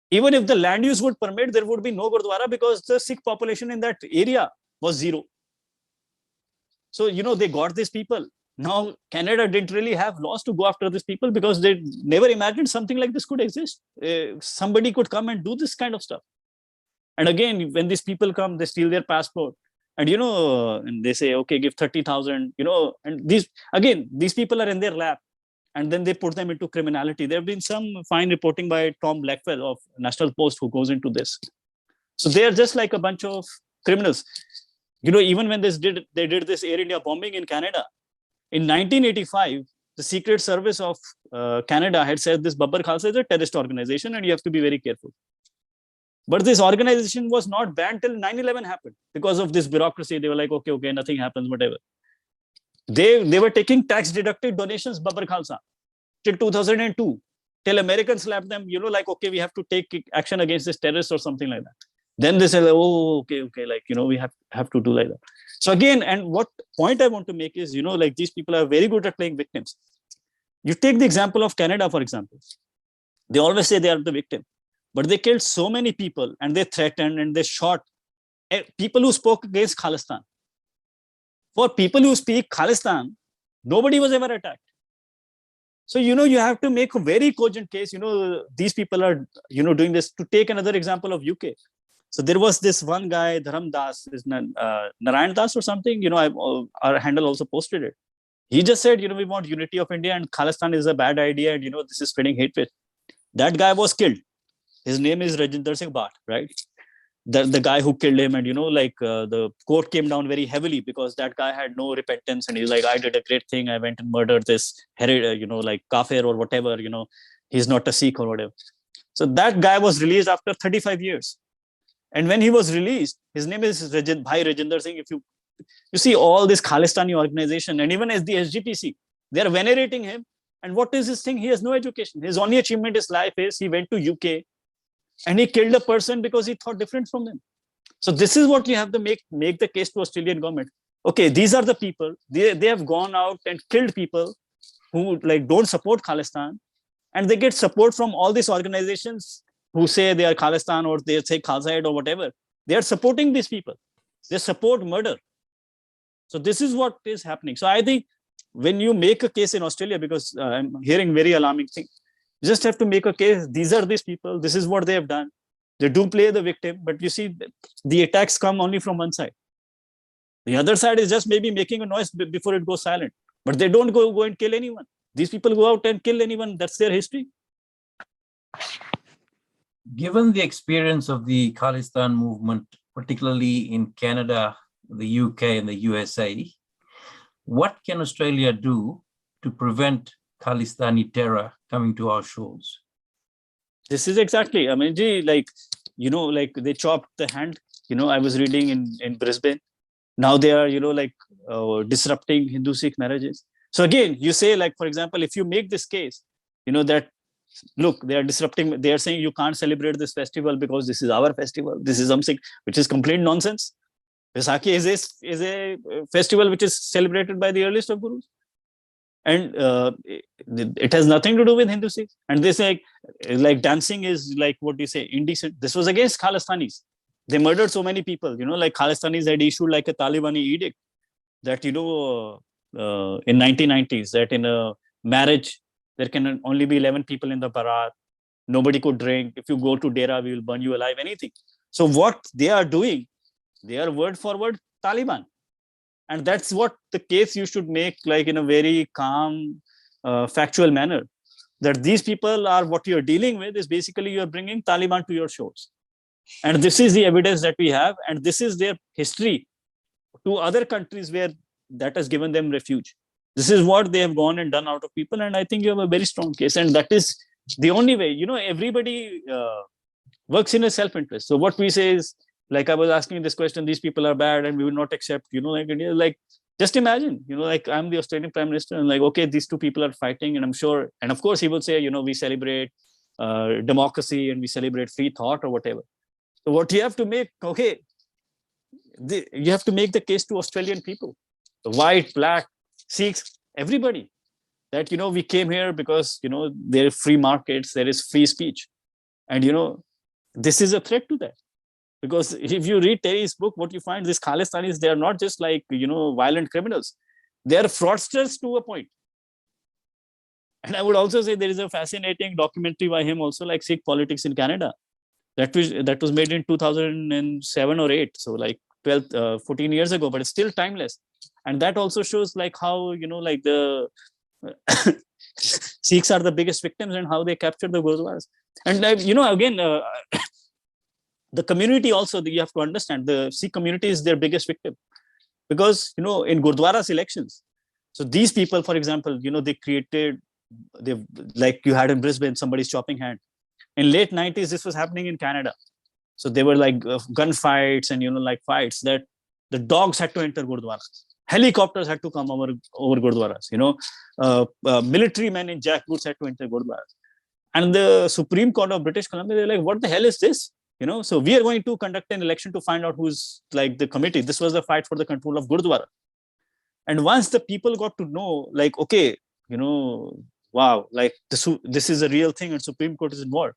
[SPEAKER 3] Even if the land use would permit, there would be no Gurdwara because the Sikh population in that area was zero. So, they got these people. Now, Canada didn't really have laws to go after these people because they never imagined something like this could exist. Somebody could come and do this kind of stuff. And again, when these people come, they steal their passport. And, and they say, okay, give 30,000, and these people are in their lap. And then they put them into criminality. There have been some fine reporting by Tom Blackwell of National Post who goes into this. So they are just like a bunch of criminals. Even when they did this Air India bombing in Canada, in 1985, the Secret Service of Canada had said this Babbar Khalsa is a terrorist organization and you have to be very careful. But this organization was not banned till 9/11 happened because of this bureaucracy. They were like, okay, nothing happens, whatever. They were taking tax deducted donations, Babbar Khalsa, till 2002, till Americans slapped them, okay, we have to take action against this terrorist or something like that. Then they said, oh, okay, we have to do like that. So again, and what point I want to make is, these people are very good at playing victims. You take the example of Canada, for example. They always say they are the victim, but they killed so many people and they threatened and they shot people who spoke against Khalistan. For people who speak Khalistan, nobody was ever attacked. So, you have to make a very cogent case. These people are, doing this. To take another example of UK. So there was this one guy, Dharam Das, Narayan Das or something, our handle also posted it. He just said, we want unity of India and Khalistan is a bad idea and, this is spreading hatred. That guy was killed. His name is Rajinder Singh Bhatt, right? The guy who killed him and, the court came down very heavily because that guy had no repentance and he's like, I did a great thing. I went and murdered this, kafir or whatever, he's not a Sikh or whatever. So that guy was released after 35 years. And when he was released, his name is Bhai Rajinder Singh. If you see all this Khalistani organization and even as the SGPC, they are venerating him. And what is his thing? He has no education. His only achievement in his life is he went to UK and he killed a person because he thought different from them. So this is what you have to make the case to Australian government. Okay, these are the people. They have gone out and killed people who don't support Khalistan, and they get support from all these organizations who say they are Khalistan or they say Khalsaid or whatever. They are supporting these people. They support murder. So this is what is happening. So I think when you make a case in Australia, because I'm hearing very alarming things, you just have to make a case. These are these people. This is what they have done. They do play the victim, but you see, the attacks come only from one side. The other side is just maybe making a noise before it goes silent. But they don't go and kill anyone. These people go out and kill anyone. That's their history.
[SPEAKER 2] Given the experience of the Khalistan movement, particularly in Canada, the UK, and the USA, what can Australia do to prevent Khalistani terror coming to our shores?
[SPEAKER 3] This is exactly, I mean, they chopped the hand. I was reading in Brisbane. Now they are, disrupting Hindu-Sikh marriages. So again, you say, for example, if you make this case, that, look, they are disrupting, they are saying you can't celebrate this festival because this is our festival. This is something which is complete nonsense. Vaisakhi is a festival which is celebrated by the earliest of Gurus. And it has nothing to do with Hindu Sikhs. And they say, dancing is indecent. This was against Khalistanis. They murdered so many people, Khalistanis had issued a Talibani edict that, in 1990s, that in a marriage, there can only be 11 people in the barat. Nobody could drink. If you go to Dera, we will burn you alive, anything. So what they are doing, they are word for word Taliban. And that's what the case you should make, in a very calm, factual manner. That these people are, what you're dealing with is basically you're bringing Taliban to your shores. And this is the evidence that we have. And this is their history to other countries where that has given them refuge. This is what they have gone and done out of people. And I think you have a very strong case. And that is the only way, everybody works in a self-interest. So what we say is, like I was asking this question, these people are bad and we will not accept, like India, like just imagine, like I'm the Australian Prime Minister and like, okay, these two people are fighting, and I'm sure, and of course he will say, we celebrate democracy and we celebrate free thought or whatever. So what you have to make, okay, you have to make the case to Australian people, the white, black, Sikhs, everybody, that, we came here because, there are free markets, there is free speech. And, this is a threat to that. Because if you read Terry's book, what you find, these Khalistanis, they are not just like, violent criminals. They are fraudsters to a point. And I would also say there is a fascinating documentary by him also, like Sikh Politics in Canada. That was made in 2007 or 8. So like 14 years ago, but it's still timeless. And that also shows like how, like the Sikhs are the biggest victims and how they capture the Gurdwaras. And, again, the community also, you have to understand, the Sikh community is their biggest victim. Because, in Gurdwara elections, so these people, for example, they like you had in Brisbane, somebody's chopping hand. In late 90s, this was happening in Canada. So they were like gunfights and, like fights that the dogs had to enter Gurdwaras. Helicopters had to come over Gurdwaras, military men in jackboots had to enter Gurdwaras. And the Supreme Court of British Columbia, they're like, what the hell is this? So we are going to conduct an election to find out who's like the committee. This was the fight for the control of Gurdwara. And once the people got to know, like, okay, wow, like this is a real thing and Supreme Court is involved.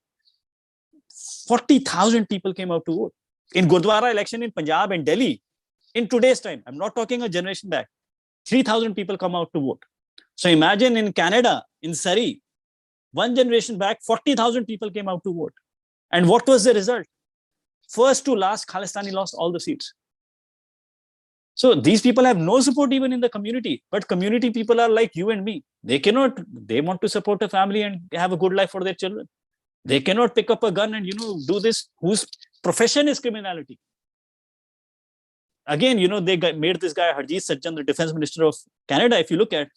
[SPEAKER 3] 40,000 people came out to vote. In Gurdwara election in Punjab and Delhi, in today's time, I'm not talking a generation back, 3,000 people come out to vote. So imagine in Canada, in Surrey, one generation back, 40,000 people came out to vote. And what was the result? First to last, Khalistani lost all the seats. So these people have no support even in the community, but community people are like you and me. They want to support a family and have a good life for their children. They cannot pick up a gun and, do this, whose profession is criminality. Again, they made this guy, Harjit Sajjan, the defense minister of Canada. If you look at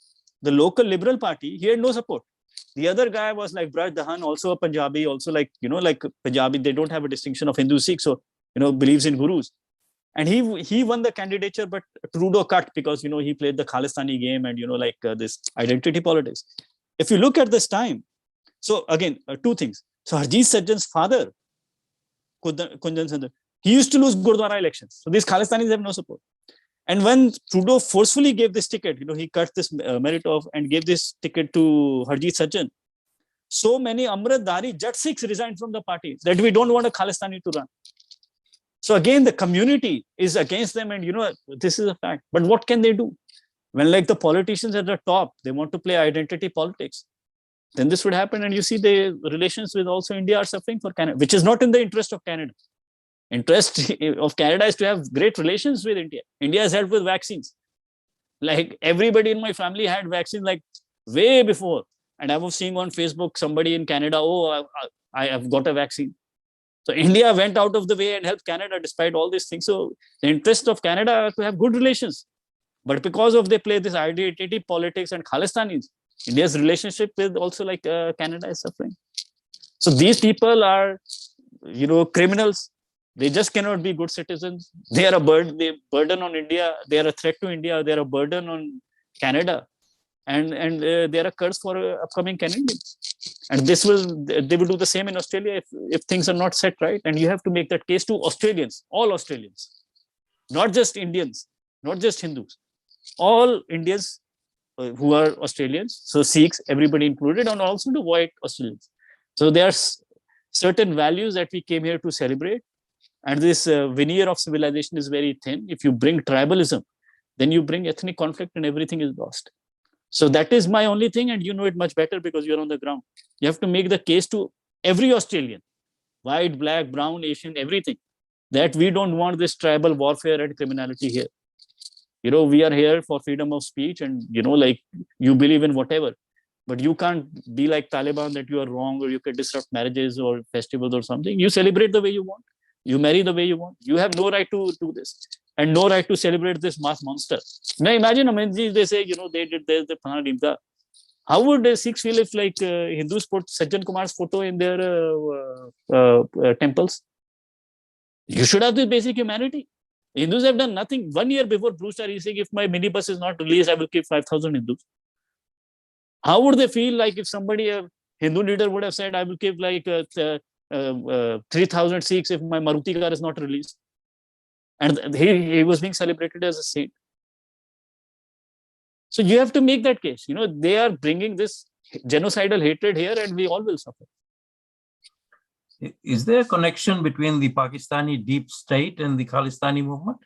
[SPEAKER 3] the local Liberal Party, he had no support. The other guy was like Braj Dahan, also a Punjabi, also like, like Punjabi, they don't have a distinction of Hindu Sikh, so, believes in gurus. And he won the candidature, but Trudeau cut because, he played the Khalistani game and, this identity politics. If you look at this time, so again, two things. So Harjit Sajjan's father, Kunjan Sandhu, he used to lose Gurdwara elections. So these Khalistanis have no support. And when Trudeau forcefully gave this ticket, he cut this merit off and gave this ticket to Harjit Sajjan. So many Amritdhari Jat Sikhs resigned from the party that we don't want a Khalistani to run. So again, the community is against them and, this is a fact. But what can they do? When like the politicians at the top, they want to play identity politics, then this would happen. And you see the relations with also India are suffering for Canada, which is not in the interest of Canada. Interest of Canada is to have great relations with India. India has helped with vaccines. Like everybody in my family had vaccines like way before. And I was seeing on Facebook, somebody in Canada, I have got a vaccine. So India went out of the way and helped Canada despite all these things. So the interest of Canada to have good relations. But because of they play this identity politics and Khalistanis, India's relationship with also like Canada is suffering. So these people are, criminals. They just cannot be good citizens. They are a burden on India. They are a threat to India. They are a burden on Canada. And they are a curse for upcoming Canadians. And they will do the same in Australia if things are not set right. And you have to make that case to Australians, all Australians, not just Indians, not just Hindus, all Indians who are Australians. So Sikhs, everybody included, and also the white Australians. So there are certain values that we came here to celebrate. And this veneer of civilization is very thin. If you bring tribalism, then you bring ethnic conflict and everything is lost. So that is my only thing. And you know it much better because you're on the ground. You have to make the case to every Australian, white, black, brown, Asian, everything, that we don't want this tribal warfare and criminality here. We are here for freedom of speech and, like you believe in whatever, but you can't be like Taliban that you are wrong or you can disrupt marriages or festivals or something. You celebrate the way you want. You marry the way you want. You have no right to do this and no right to celebrate this mass monster. Now imagine, they say, they did this, the Phana Dimta. How would the Sikhs feel if like Hindus put Sajjan Kumar's photo in their temples? You should have this basic humanity. Hindus have done nothing. 1 year before Blue Star, he's saying, if my minibus is not released, I will keep 5,000 Hindus. How would they feel like if somebody, a Hindu leader would have said, I will keep like 3,000 Sikhs if my Maruti car is not released? And he was being celebrated as a saint. So you have to make that case. They are bringing this genocidal hatred here, and we all will suffer.
[SPEAKER 2] Is there a connection between the Pakistani deep state and the Kalistani movement?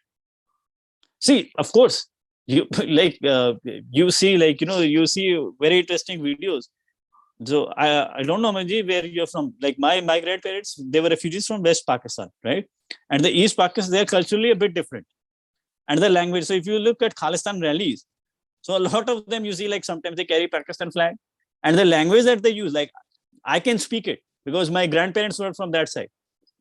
[SPEAKER 3] See, of course, you see very interesting videos. So I don't know, Manji, where you're from. Like my grandparents, they were refugees from West Pakistan, right? And the East Pakistan, they're culturally a bit different. And the language. So if you look at Khalistan rallies, so a lot of them, you see, like sometimes they carry Pakistan flag, and the language that they use, like I can speak it because my grandparents were from that side.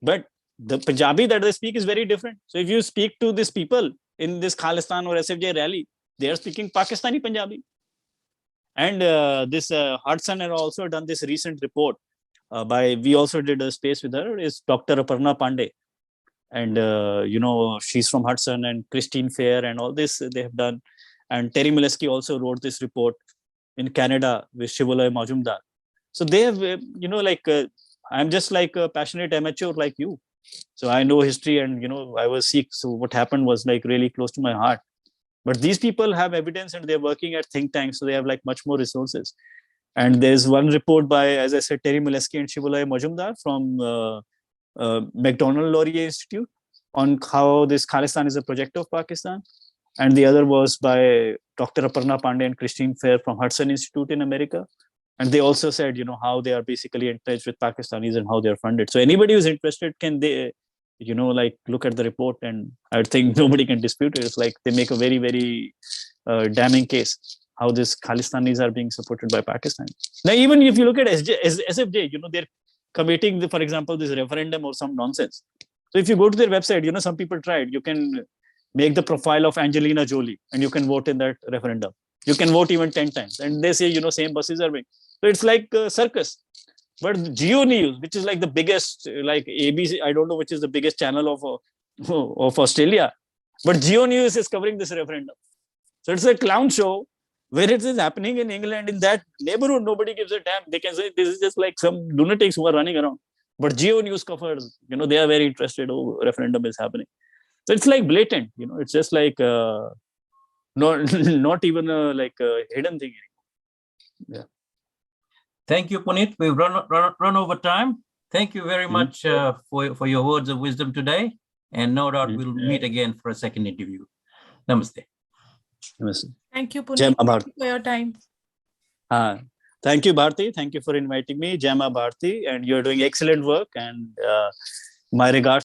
[SPEAKER 3] But the Punjabi that they speak is very different. So if you speak to these people in this Khalistan or SFJ rally, they are speaking Pakistani Punjabi. And this Hudson had also done this recent report we also did a space with her, is Dr. Aparna Pandey. And, she's from Hudson, and Christine Fair and all this they have done. And Terry Mileski also wrote this report in Canada with Shivalaya Majumdar. So they have, I'm just like a passionate amateur like you. So I know history, and, I was Sikh. So what happened was like really close to my heart. But these people have evidence, and they're working at think tanks. So they have like much more resources. And there's one report by, as I said, Terry Mileski and Shivalaya Majumdar from McDonald Laurier Institute on how this Khalistan is a project of Pakistan. And the other was by Dr. Aparna Pandey and Christine Fair from Hudson Institute in America. And they also said, how they are basically in touch with Pakistanis and how they're funded. So anybody who's interested, can they, look at the report, and I think nobody can dispute it. It's like they make a very, very damning case how these Khalistanis are being supported by Pakistan. Now, even if you look at SFJ, they're committing, for example, this referendum or some nonsense. So if you go to their website, some people tried. You can make the profile of Angelina Jolie, and you can vote in that referendum. You can vote even 10 times. And they say, same buses are being. So it's like a circus. But Geo News, which is like the biggest, like ABC, I don't know which is the biggest channel of Australia, but Geo News is covering this referendum. So it's a clown show where it is happening in England, in that neighborhood. Nobody gives a damn. They can say this is just like some lunatics who are running around. But Geo News covers, they are very interested. Oh, referendum is happening. So it's like blatant, it's just like not even like a hidden thing anymore. Yeah.
[SPEAKER 2] Thank you, Puneet. We've run over time. Thank you very much for your words of wisdom today. And no doubt we'll meet again for a second interview. Namaste.
[SPEAKER 3] Namaste.
[SPEAKER 1] Thank you, Puneet. Thank you for your time.
[SPEAKER 3] Thank you, Bharti. Thank you for inviting me. Jama Bharti. And you're doing excellent work. And my regards